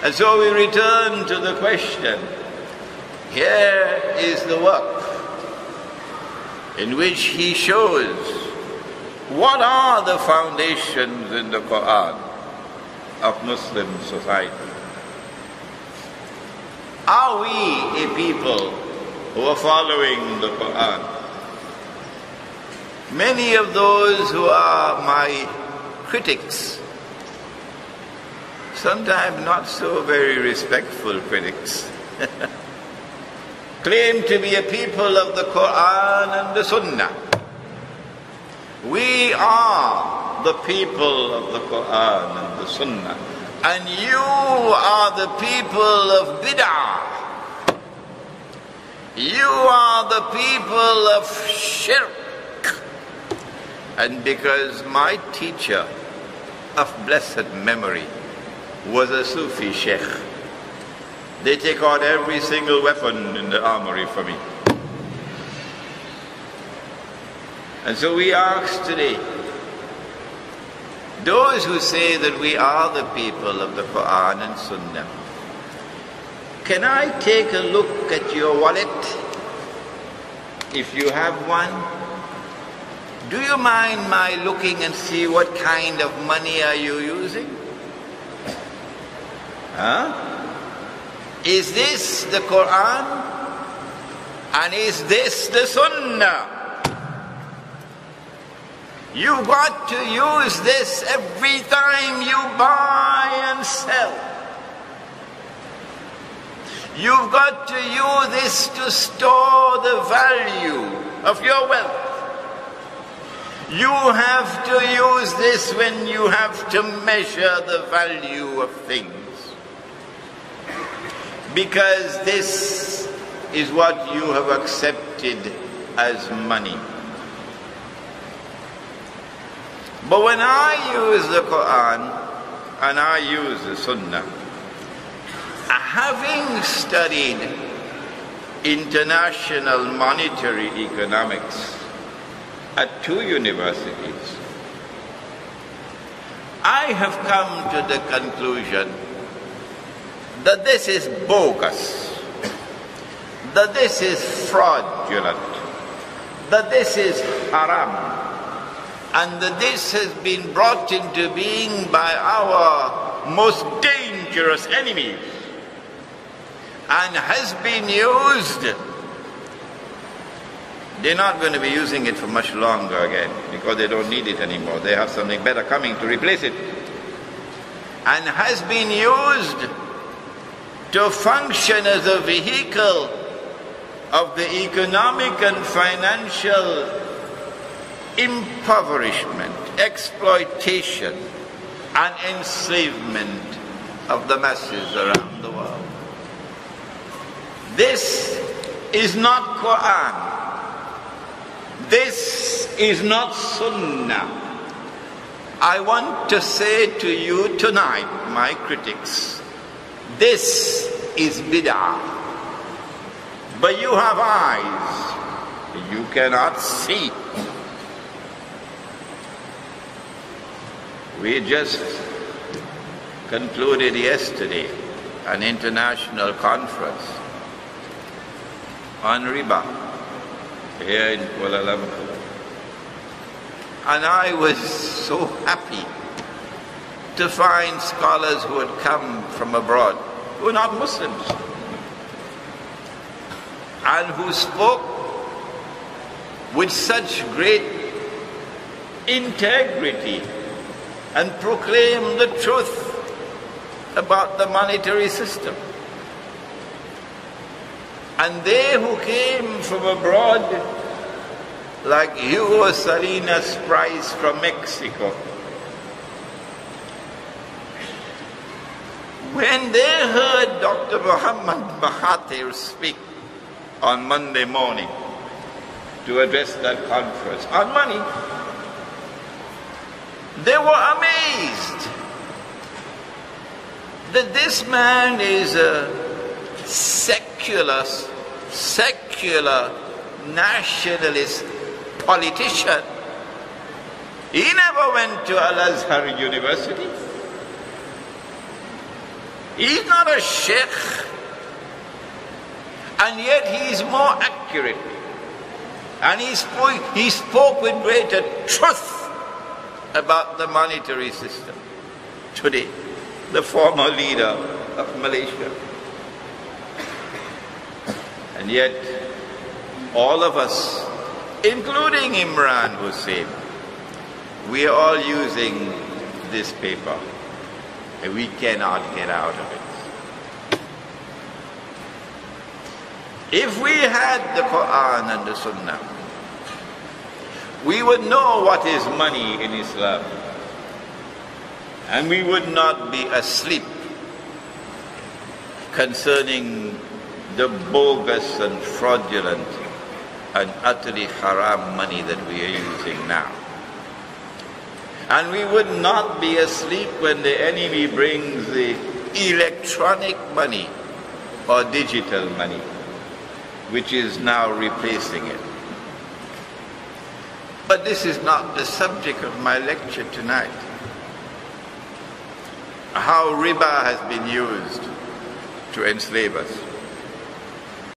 And so we return to the question. Here is the work in which he shows what are the foundations in the Qur'an of Muslim society. Are we a people who are following the Qur'an? Many of those who are my critics, sometimes not so very respectful critics, claim to be a people of the Qur'an and the Sunnah. We are the people of the Qur'an and the Sunnah, and you are the people of Bid'ah. You are the people of Shirk. And because my teacher of blessed memory was a Sufi Sheikh, they take out every single weapon in the armory for me. And so we ask today, those who say that we are the people of the Qur'an and Sunnah, can I take a look at your wallet, if you have one? Do you mind my looking and see what kind of money are you using? Huh? Is this the Qur'an? And is this the Sunnah? You've got to use this every time you buy and sell. You've got to use this to store the value of your wealth. You have to use this when you have to measure the value of things. Because this is what you have accepted as money. But when I use the Qur'an and I use the Sunnah, having studied international monetary economics at 2 universities, I have come to the conclusion that this is bogus, that this is fraudulent, that this is haram, and that this has been brought into being by our most dangerous enemies and has been used. They're not going to be using it for much longer again because they don't need it anymore. They have something better coming to replace it. And has been used to function as a vehicle of the economic and financial impoverishment, exploitation, and enslavement of the masses around the world. This is not Qur'an. This is not Sunnah. I want to say to you tonight, my critics, this is Bid'ah. But you have eyes, you cannot see. We just concluded yesterday an international conference on riba here in Kuala Lumpur. And I was so happy to find scholars who had come from abroad, who were not Muslims, and who spoke with such great integrity and proclaimed the truth about the monetary system. And they who came from abroad, like Hugo Salinas Price from Mexico, when they heard Dr. Muhammad Mahathir speak on Monday morning to address that conference on money, they were amazed that this man is a secular nationalist politician. He never went to Al-Azhar University. He's not a sheikh, and yet he is more accurate. And he spoke with greater truth about the monetary system. Today, the former leader of Malaysia. And yet, all of us, including Imran Hussein, we are all using this paper, and we cannot get out of it. If we had the Quran and the Sunnah, we would know what is money in Islam, and we would not be asleep concerning the bogus and fraudulent and utterly haram money that we are using now. And we would not be asleep when the enemy brings the electronic money or digital money, which is now replacing it. But this is not the subject of my lecture tonight. How riba has been used to enslave us.